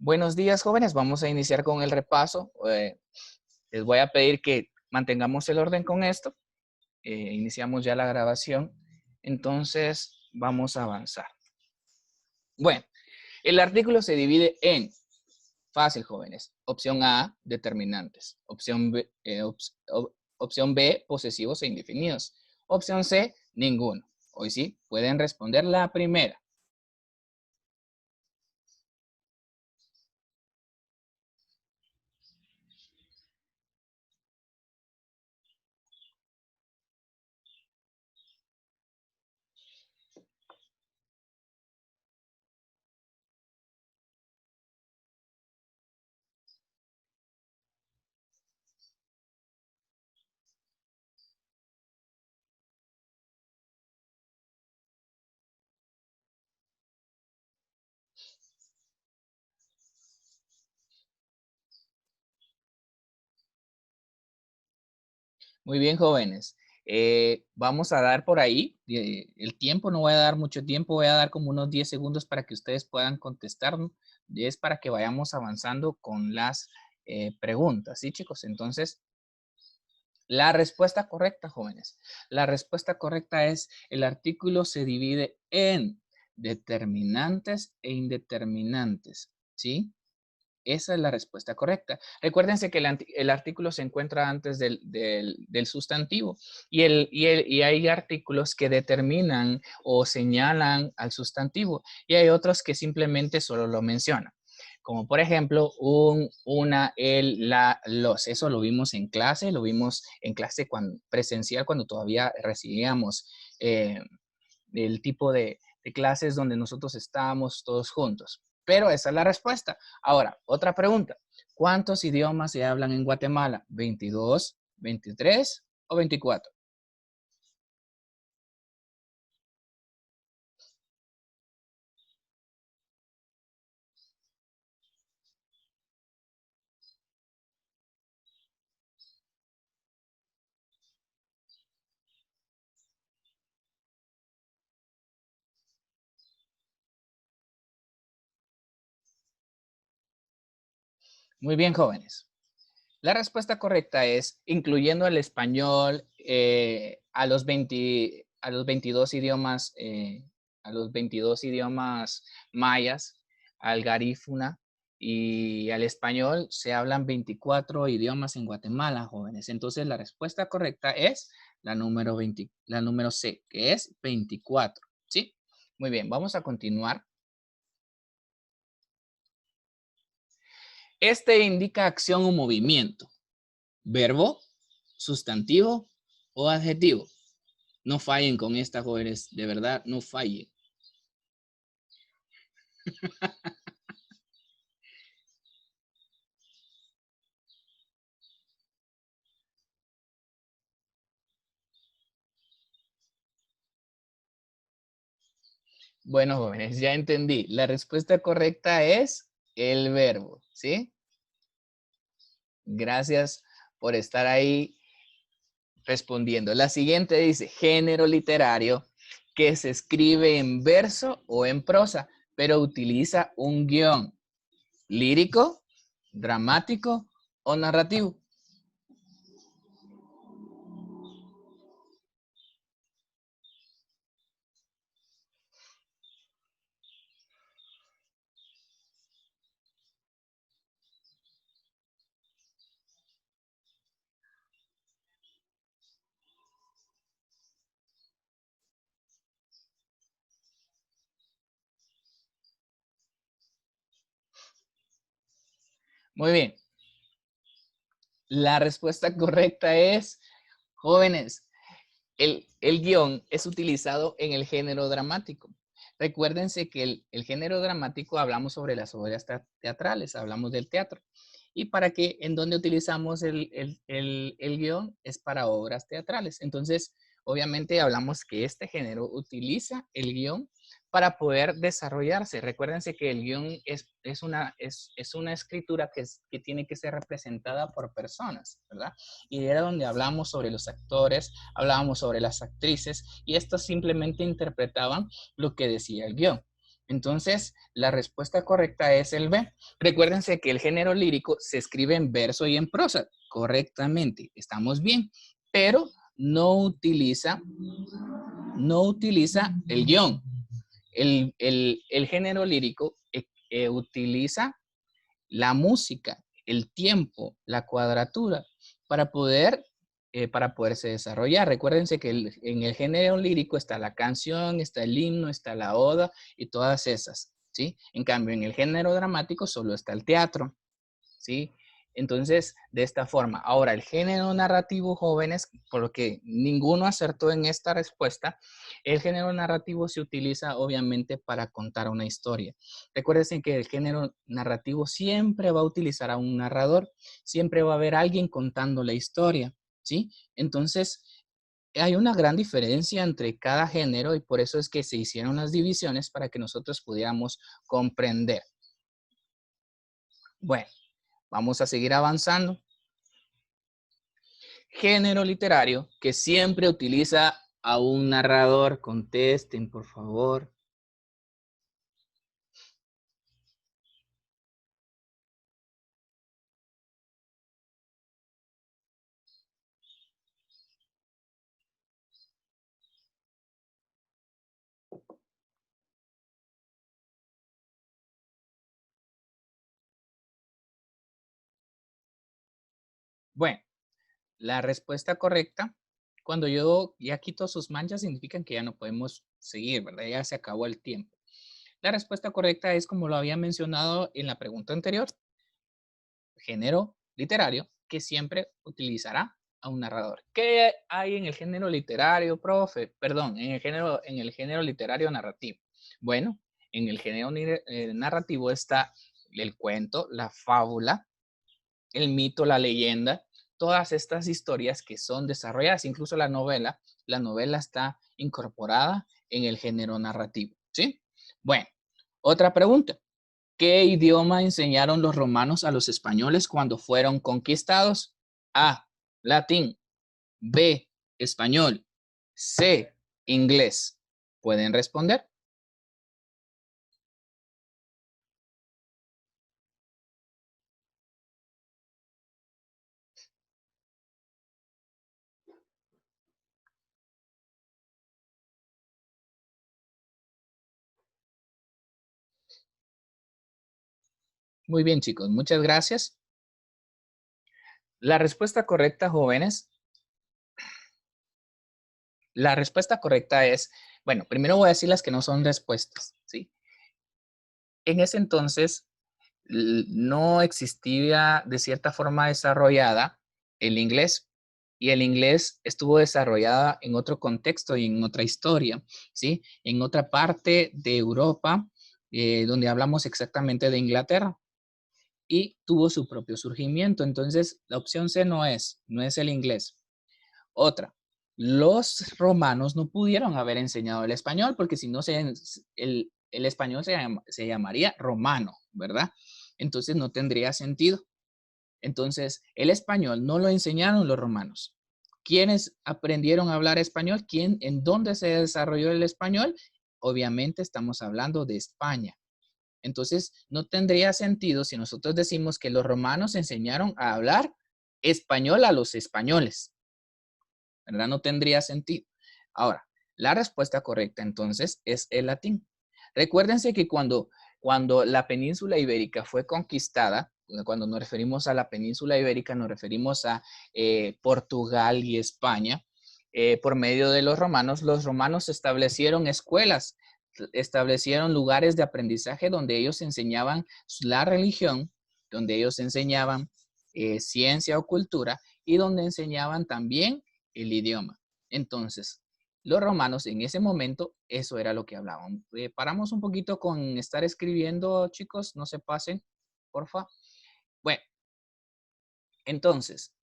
Buenos días, jóvenes. Vamos a iniciar con el repaso. Les voy a pedir que mantengamos el orden con esto. Iniciamos ya la grabación. Entonces, vamos a avanzar. Bueno, el artículo se divide en, fácil, jóvenes. Opción A, determinantes. Opción B, posesivos e indefinidos. Opción C, ninguno. Hoy sí, pueden responder la primera. Muy bien, jóvenes. Vamos a dar por ahí el tiempo, no voy a dar mucho tiempo, voy a dar como unos 10 segundos para que ustedes puedan contestar. Es para que vayamos avanzando con las preguntas, ¿sí, chicos? Entonces, la respuesta correcta, jóvenes. La respuesta correcta es, el artículo se divide en determinantes e indeterminantes, ¿sí? Esa es la respuesta correcta. Recuérdense que el artículo se encuentra antes del sustantivo y hay artículos que determinan o señalan al sustantivo y hay otros que simplemente solo lo mencionan. Como por ejemplo, una, el, la, los. Eso lo vimos en clase presencial cuando todavía recibíamos el tipo de clases donde nosotros estábamos todos juntos. Pero esa es la respuesta. Ahora, otra pregunta. ¿Cuántos idiomas se hablan en Guatemala? ¿22, 23 o 24? Muy bien, jóvenes. La respuesta correcta es, incluyendo el español, a los 22 idiomas, a los 22 idiomas mayas, al garífuna y al español, se hablan 24 idiomas en Guatemala, jóvenes. Entonces, la respuesta correcta es la número C, que es 24, ¿sí? Muy bien, vamos a continuar. Este indica acción o movimiento. Verbo, sustantivo o adjetivo. No fallen con esta, jóvenes, de verdad, no fallen. Bueno, jóvenes, ya entendí. La respuesta correcta es el verbo, ¿sí? Gracias por estar ahí respondiendo. La siguiente dice, género literario que se escribe en verso o en prosa, pero utiliza un guión lírico, dramático o narrativo. Muy bien. La respuesta correcta es, jóvenes, el guión es utilizado en el género dramático. Recuérdense que el género dramático hablamos sobre las obras teatrales, hablamos del teatro. Y para que, en donde utilizamos el guión es para obras teatrales. Entonces, obviamente hablamos que este género utiliza el guión para poder desarrollarse. Recuérdense que el guión es una escritura que tiene que ser representada por personas, ¿verdad? Y era donde hablamos sobre los actores, hablábamos sobre las actrices y estos simplemente interpretaban lo que decía el guión. Entonces, la respuesta correcta es el B. Recuérdense que el género lírico se escribe en verso y en prosa, correctamente, estamos bien, pero no utiliza el guión. El género lírico utiliza la música, el tiempo, la cuadratura para para poderse desarrollar. Recuérdense que en el género lírico está la canción, está el himno, está la oda y todas esas, ¿sí? En cambio, en el género dramático solo está el teatro, ¿sí? Entonces, de esta forma. Ahora, el género narrativo, jóvenes, porque ninguno acertó en esta respuesta, el género narrativo se utiliza obviamente para contar una historia. Recuerden que el género narrativo siempre va a utilizar a un narrador, siempre va a haber alguien contando la historia, ¿sí? Entonces, hay una gran diferencia entre cada género y por eso es que se hicieron las divisiones para que nosotros pudiéramos comprender. Bueno, vamos a seguir avanzando. Género literario que siempre utiliza a un narrador. Contesten, por favor. Bueno, la respuesta correcta, cuando yo ya quito sus manchas, significa que ya no podemos seguir, ¿verdad? Ya se acabó el tiempo. La respuesta correcta es, como lo había mencionado en la pregunta anterior, género literario que siempre utilizará a un narrador. ¿Qué hay en el género literario, profe? Perdón, en el género literario narrativo. Bueno, en el género narrativo está el cuento, la fábula, el mito, la leyenda, todas estas historias que son desarrolladas, incluso la novela está incorporada en el género narrativo, ¿sí? Bueno, otra pregunta. ¿Qué idioma enseñaron los romanos a los españoles cuando fueron conquistados? A, latín. B, español. C, inglés. ¿Pueden responder? Muy bien, chicos. Muchas gracias. La respuesta correcta, jóvenes, la respuesta correcta es, bueno, primero voy a decir las que no son respuestas, ¿sí? En ese entonces no existía de cierta forma desarrollada el inglés y el inglés estuvo desarrollada en otro contexto y en otra historia, ¿sí? En otra parte de Europa, donde hablamos exactamente de Inglaterra y tuvo su propio surgimiento. Entonces, la opción C no es el inglés. Otra, los romanos no pudieron haber enseñado el español porque si no, el español se llamaría romano, ¿verdad? Entonces no tendría sentido. Entonces, el español no lo enseñaron los romanos. ¿Quiénes aprendieron a hablar español? ¿En dónde se desarrolló el español? Obviamente estamos hablando de España. Entonces, no tendría sentido si nosotros decimos que los romanos enseñaron a hablar español a los españoles, ¿verdad? No tendría sentido. Ahora, la respuesta correcta entonces es el latín. Recuérdense que cuando la península ibérica fue conquistada, cuando nos referimos a la península ibérica, nos referimos a Portugal y España, por medio de los romanos establecieron escuelas, establecieron lugares de aprendizaje donde ellos enseñaban la religión, donde ellos enseñaban ciencia o cultura y donde enseñaban también el idioma. Entonces, los romanos en ese momento, eso era lo que hablaban. Paramos un poquito con estar escribiendo, chicos, no se pasen, porfa. Bueno, entonces,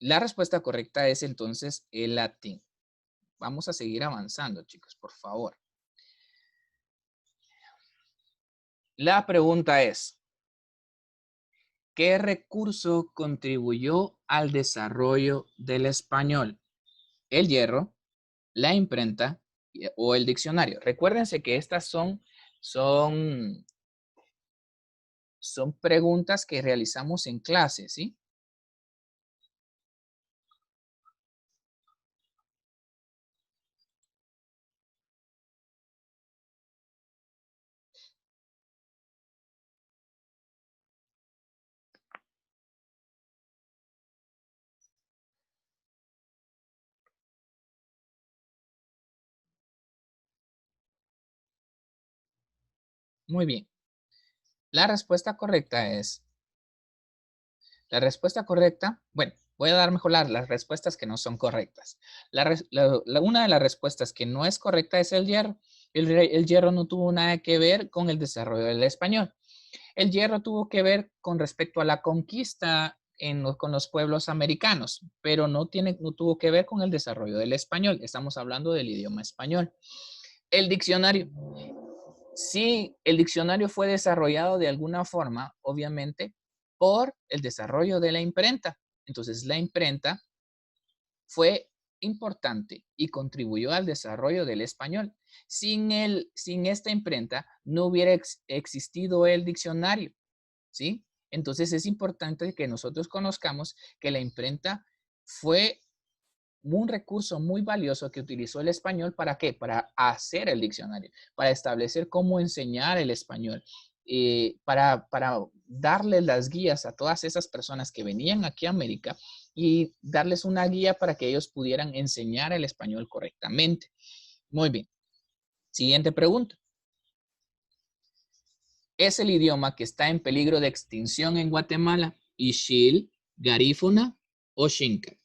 la respuesta correcta es entonces el latín. Vamos a seguir avanzando, chicos, por favor. La pregunta es, ¿qué recurso contribuyó al desarrollo del español? ¿El hierro, la imprenta o el diccionario? Recuérdense que estas son Son, son preguntas que realizamos en clase, ¿sí? Muy bien. La respuesta correcta es, la respuesta correcta, bueno, voy a dar mejor las respuestas que no son correctas. Una de las respuestas que no es correcta es el hierro. El hierro no tuvo nada que ver con el desarrollo del español. El hierro tuvo que ver con respecto a la conquista con los pueblos americanos, pero no tuvo que ver con el desarrollo del español. Estamos hablando del idioma español. El diccionario. Sí, el diccionario fue desarrollado de alguna forma, obviamente, por el desarrollo de la imprenta. Entonces, la imprenta fue importante y contribuyó al desarrollo del español. Sin esta imprenta no hubiera existido el diccionario, ¿sí? Entonces es importante que nosotros conozcamos que la imprenta fue un recurso muy valioso que utilizó el español. ¿Para qué? Para hacer el diccionario, para establecer cómo enseñar el español, para darles las guías a todas esas personas que venían aquí a América y darles una guía para que ellos pudieran enseñar el español correctamente. Muy bien. Siguiente pregunta. ¿Es el idioma que está en peligro de extinción en Guatemala? ¿Ixil, Garífuna o Xinca?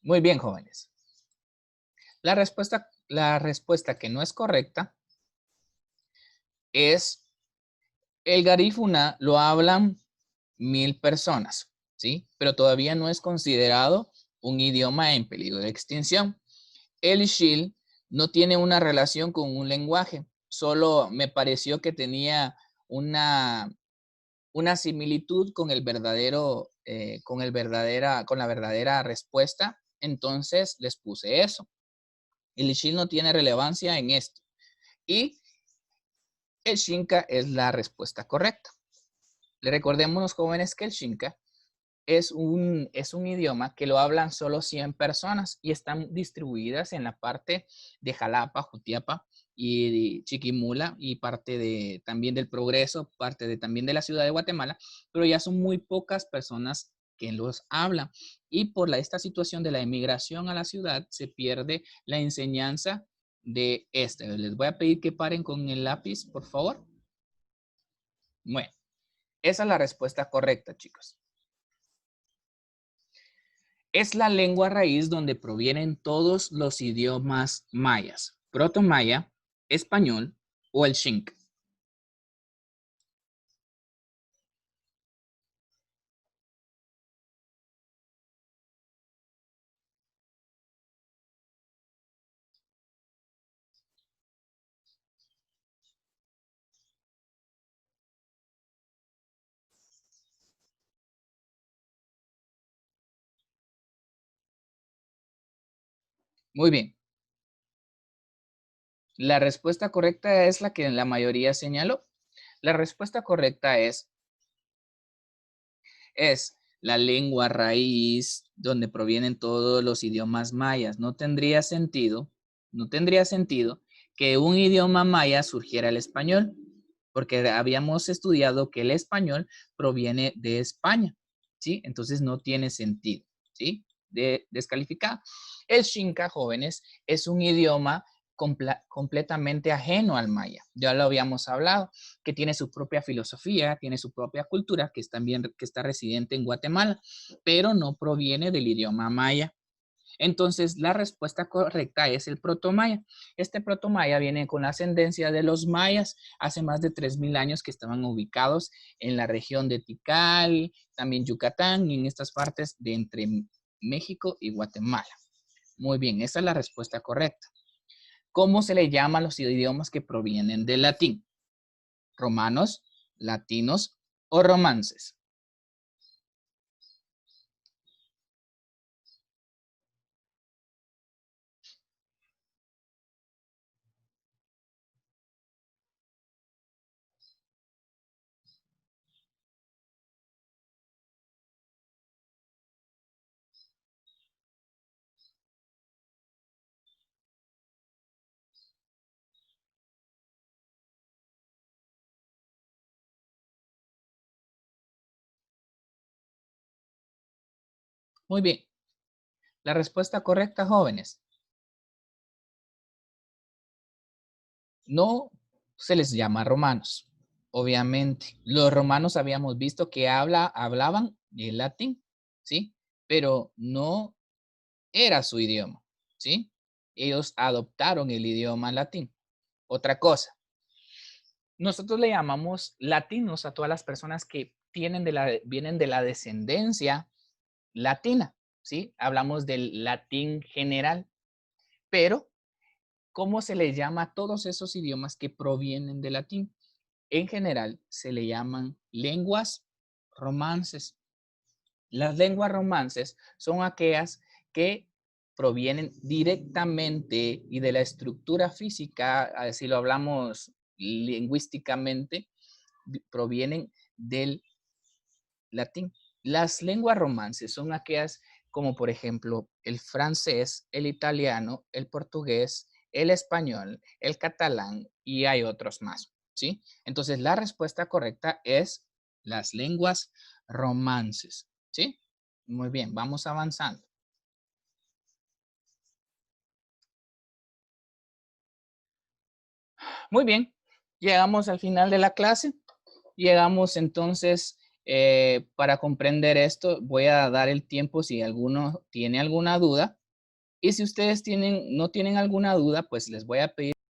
Muy bien, jóvenes. La respuesta que no es correcta es el garífuna lo hablan 1000 personas, ¿sí? Pero todavía no es considerado un idioma en peligro de extinción. El Ixil no tiene una relación con un lenguaje, solo me pareció que tenía una, una similitud con con la verdadera respuesta, entonces les puse eso. El Ixil no tiene relevancia en esto. Y el Xinca es la respuesta correcta. Le recordemos, jóvenes, que el Xinca es un idioma que lo hablan solo 100 personas y están distribuidas en la parte de Jalapa, Jutiapa y Chiquimula y parte también del Progreso, también de la ciudad de Guatemala, pero ya son muy pocas personas que los hablan. Y por esta situación de la emigración a la ciudad se pierde la enseñanza de este. Les voy a pedir que paren con el lápiz, por favor. Bueno, esa es la respuesta correcta, chicos. Es la lengua raíz donde provienen todos los idiomas mayas, proto-maya, español o el xinca. Muy bien. La respuesta correcta es la que la mayoría señaló. La respuesta correcta es la lengua raíz donde provienen todos los idiomas mayas. No tendría sentido que un idioma maya surgiera el español, porque habíamos estudiado que el español proviene de España, ¿sí? Entonces no tiene sentido, ¿sí? Descalificado. El Xinca, jóvenes, es un idioma completamente ajeno al maya. Ya lo habíamos hablado, que tiene su propia filosofía, tiene su propia cultura, que está residente en Guatemala, pero no proviene del idioma maya. Entonces, la respuesta correcta es el protomaya. Este protomaya viene con la ascendencia de los mayas hace más de 3000 años que estaban ubicados en la región de Tikal, también Yucatán y en estas partes de entre México y Guatemala. Muy bien, esa es la respuesta correcta. ¿Cómo se le llama a los idiomas que provienen del latín? ¿Romanos, latinos o romances? Muy bien. La respuesta correcta, jóvenes. No se les llama romanos, obviamente. Los romanos habíamos visto que hablaban el latín, ¿sí? Pero no era su idioma, ¿sí? Ellos adoptaron el idioma latín. Otra cosa, nosotros le llamamos latinos a todas las personas que vienen de la descendencia latina, ¿sí? Hablamos del latín general, pero ¿cómo se le llama a todos esos idiomas que provienen del latín? En general se le llaman lenguas romances. Las lenguas romances son aquellas que provienen directamente y de la estructura física, si lo hablamos lingüísticamente, provienen del latín. Las lenguas romances son aquellas como por ejemplo el francés, el italiano, el portugués, el español, el catalán y hay otros más, ¿sí? Entonces la respuesta correcta es las lenguas romances, ¿sí? Muy bien, vamos avanzando. Muy bien, llegamos al final de la clase. Llegamos entonces, para comprender esto, voy a dar el tiempo si alguno tiene alguna duda. Y si ustedes no tienen alguna duda, pues les voy a pedir